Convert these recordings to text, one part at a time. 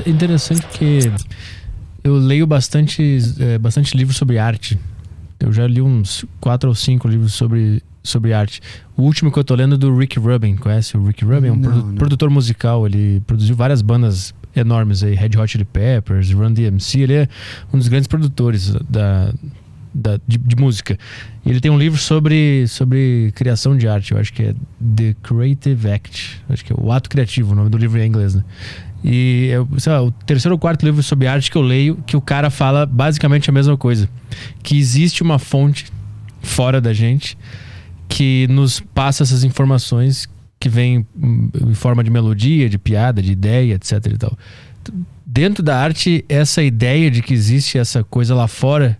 Interessante que eu leio bastante livros sobre arte. Eu já li uns 4 ou 5 livros sobre arte. O último que eu tô lendo é do Rick Rubin. Conhece o Rick Rubin? É um produtor musical. Ele produziu várias bandas enormes aí. Red Hot Chili Peppers, Run DMC. Ele é um dos grandes produtores de música. E ele tem um livro sobre criação de arte. Eu acho que é The Creative Act. Acho que é o ato criativo, o nome do livro em inglês, né? E sei lá, o terceiro ou quarto livro sobre arte que eu leio, que o cara fala basicamente a mesma coisa. Que existe uma fonte fora da gente que nos passa essas informações que vêm em forma de melodia, de piada, de ideia, etc e tal. Dentro da arte, essa ideia de que existe essa coisa lá fora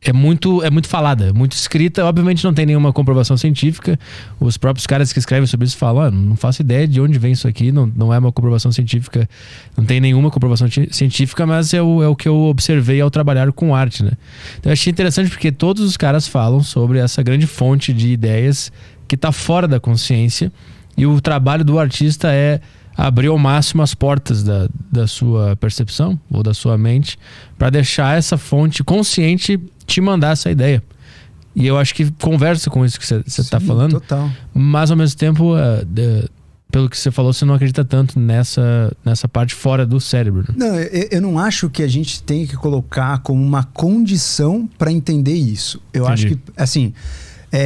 é muito falada, muito escrita. Obviamente não tem nenhuma comprovação científica. Os próprios caras que escrevem sobre isso falam: não faço ideia de onde vem isso aqui, não é uma comprovação científica, não tem nenhuma comprovação científica, mas é o que eu observei ao trabalhar com arte, né? Então eu achei interessante porque todos os caras falam sobre essa grande fonte de ideias que está fora da consciência, e o trabalho do artista é abrir ao máximo as portas da sua percepção ou da sua mente para deixar essa fonte consciente te mandar essa ideia. E eu acho que conversa com isso que você está falando. Total. Mas ao mesmo tempo, pelo que você falou, você não acredita tanto nessa parte fora do cérebro. Não, eu não acho que a gente tem que colocar como uma condição para entender isso. Eu Entendi. acho que, assim,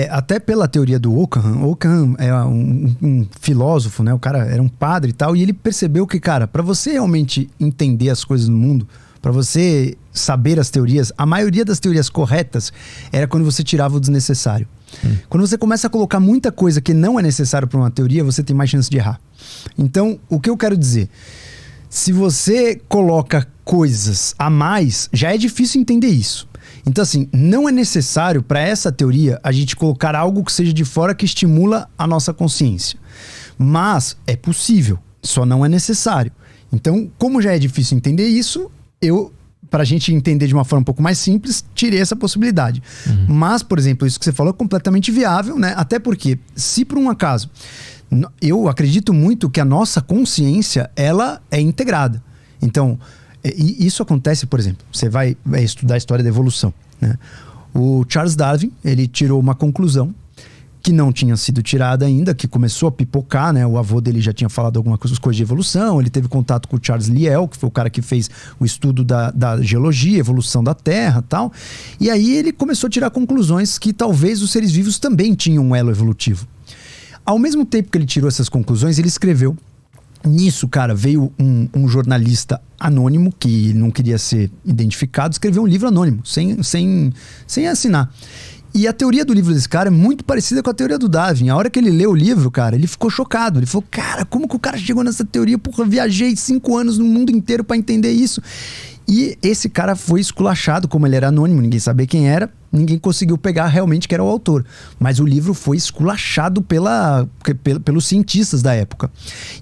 até pela teoria do Ockham é um filósofo, né? O cara era um padre e tal, e ele percebeu que, cara, para você realmente entender as coisas no mundo, para você saber as teorias, a maioria das teorias corretas era quando você tirava o desnecessário. Quando você começa a colocar muita coisa que não é necessário para uma teoria, você tem mais chance de errar. Então, o que eu quero dizer? Se você coloca coisas a mais, já é difícil entender isso. Então, assim, não é necessário para essa teoria a gente colocar algo que seja de fora que estimula a nossa consciência. Mas é possível, só não é necessário. Então, como já é difícil entender isso, para a gente entender de uma forma um pouco mais simples, tirei essa possibilidade. Mas, por exemplo, isso que você falou é completamente viável, né? Até porque, se por um acaso, eu acredito muito que a nossa consciência, ela é integrada. Então, isso acontece, por exemplo, você vai estudar a história da evolução, né? O Charles Darwin, ele tirou uma conclusão que não tinha sido tirada ainda, que começou a pipocar, né? O avô dele já tinha falado algumas coisas de evolução, ele teve contato com o Charles Lyell, que foi o cara que fez o estudo da geologia, evolução da Terra e tal. E aí ele começou a tirar conclusões que talvez os seres vivos também tinham um elo evolutivo. Ao mesmo tempo que ele tirou essas conclusões, ele escreveu. Nisso, cara, veio um jornalista anônimo, que não queria ser identificado, escreveu um livro anônimo, sem assinar. E a teoria do livro desse cara é muito parecida com a teoria do Darwin. A hora que ele leu o livro, cara, ele ficou chocado. Ele falou: cara, como que o cara chegou nessa teoria? Porra, eu viajei 5 anos no mundo inteiro pra entender isso. E esse cara foi esculachado, como ele era anônimo, ninguém sabia quem era, ninguém conseguiu pegar realmente que era o autor. Mas o livro foi esculachado pelos cientistas da época.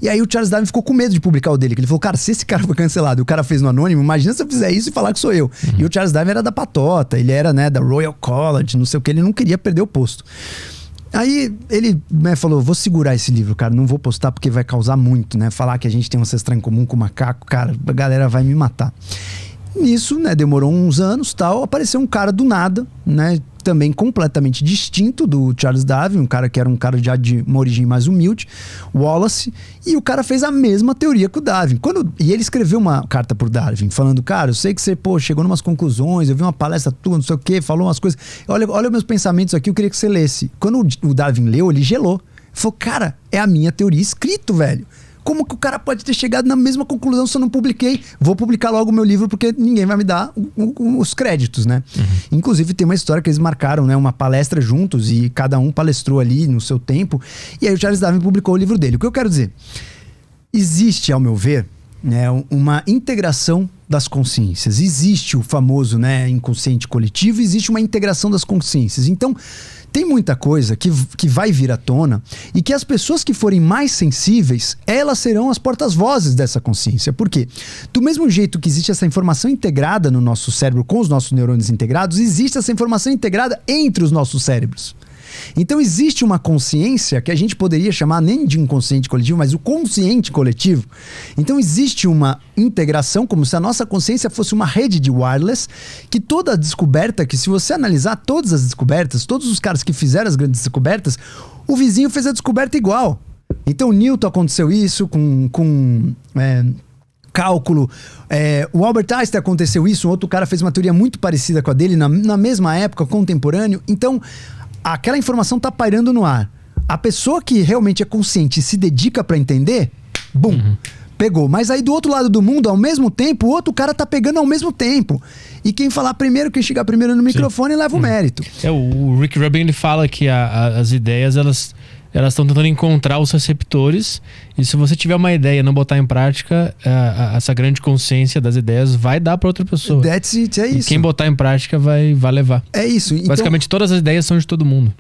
E aí o Charles Darwin ficou com medo de publicar o dele, que ele falou: cara, se esse cara foi cancelado e o cara fez no anônimo, imagina se eu fizer isso e falar que sou eu. E o Charles Darwin era da patota, ele era, né, da Royal College, não sei o que, ele não queria perder o posto. Aí ele, né, falou: vou segurar esse livro, cara, não vou postar porque vai causar muito, né? Falar que a gente tem um ancestral em comum com o macaco, cara, a galera vai me matar. Nisso, né, demorou uns anos, tal, apareceu um cara do nada, né, também completamente distinto do Charles Darwin, um cara que era um cara já de uma origem mais humilde, Wallace, e o cara fez a mesma teoria que o Darwin. E ele escreveu uma carta pro Darwin, falando: cara, eu sei que você, chegou em umas conclusões, eu vi uma palestra tua, não sei o que, falou umas coisas, olha meus pensamentos aqui, eu queria que você lesse. Quando o Darwin leu, ele gelou. Ele falou: cara, é a minha teoria escrito, velho. Como que o cara pode ter chegado na mesma conclusão se eu não publiquei? Vou publicar logo o meu livro porque ninguém vai me dar os créditos, né? Inclusive tem uma história que eles marcaram, né, uma palestra juntos e cada um palestrou ali no seu tempo. E aí o Charles Darwin publicou o livro dele. O que eu quero dizer? Existe, ao meu ver, né, uma integração das consciências. Existe o famoso, né, inconsciente coletivo, existe uma integração das consciências. Então, tem muita coisa que vai vir à tona e que as pessoas que forem mais sensíveis, elas serão as portas-vozes dessa consciência. Por quê? Do mesmo jeito que existe essa informação integrada no nosso cérebro com os nossos neurônios integrados, existe essa informação integrada entre os nossos cérebros. Então existe uma consciência que a gente poderia chamar nem de inconsciente coletivo, mas o consciente coletivo. Então existe uma integração, como se a nossa consciência fosse uma rede de wireless, que toda descoberta, que se você analisar todas as descobertas, todos os caras que fizeram as grandes descobertas, o vizinho fez a descoberta igual. Então Newton aconteceu isso com cálculo. O Albert Einstein aconteceu isso, um outro cara fez uma teoria muito parecida com a dele na mesma época, contemporâneo. Então, aquela informação tá pairando no ar. A pessoa que realmente é consciente e se dedica para entender, pegou. Mas aí do outro lado do mundo, ao mesmo tempo, o outro cara tá pegando ao mesmo tempo. E quem falar primeiro, quem chegar primeiro no microfone, leva o mérito. O Rick Rubin, ele fala que as ideias, elas estão tentando encontrar os receptores, e se você tiver uma ideia e não botar em prática, essa grande consciência das ideias vai dar para outra pessoa. That's it, é isso. E quem botar em prática vai levar. É isso. Então, basicamente, todas as ideias são de todo mundo.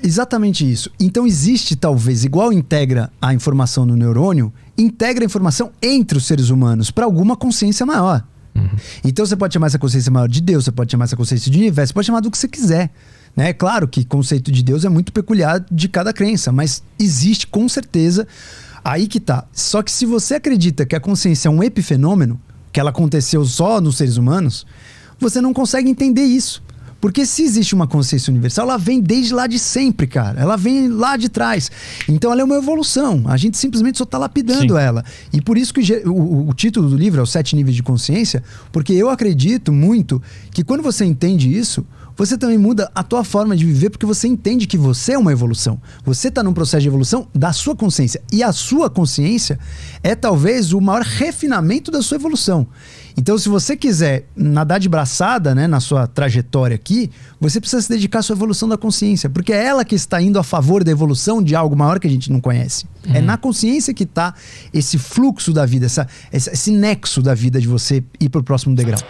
Exatamente isso. Então existe, talvez, igual integra a informação no neurônio, integra a informação entre os seres humanos para alguma consciência maior. Então você pode chamar essa consciência maior de Deus, você pode chamar essa consciência de universo, você pode chamar do que você quiser. É claro que o conceito de Deus é muito peculiar de cada crença, mas existe com certeza, aí que tá. Só que se você acredita que a consciência é um epifenômeno, que ela aconteceu só nos seres humanos, você não consegue entender isso. Porque se existe uma consciência universal, ela vem desde lá de sempre, cara. Ela vem lá de trás. Então ela é uma evolução. A gente simplesmente só está lapidando ela. E por isso que o título do livro é Os 7 Níveis de Consciência, porque eu acredito muito que quando você entende isso, você também muda a tua forma de viver, porque você entende que você é uma evolução. Você está num processo de evolução da sua consciência. E a sua consciência é talvez o maior refinamento da sua evolução. Então, se você quiser nadar de braçada, né, na sua trajetória aqui, você precisa se dedicar à sua evolução da consciência, porque é ela que está indo a favor da evolução de algo maior que a gente não conhece. É na consciência que está esse fluxo da vida, esse nexo da vida de você ir para o próximo degrau.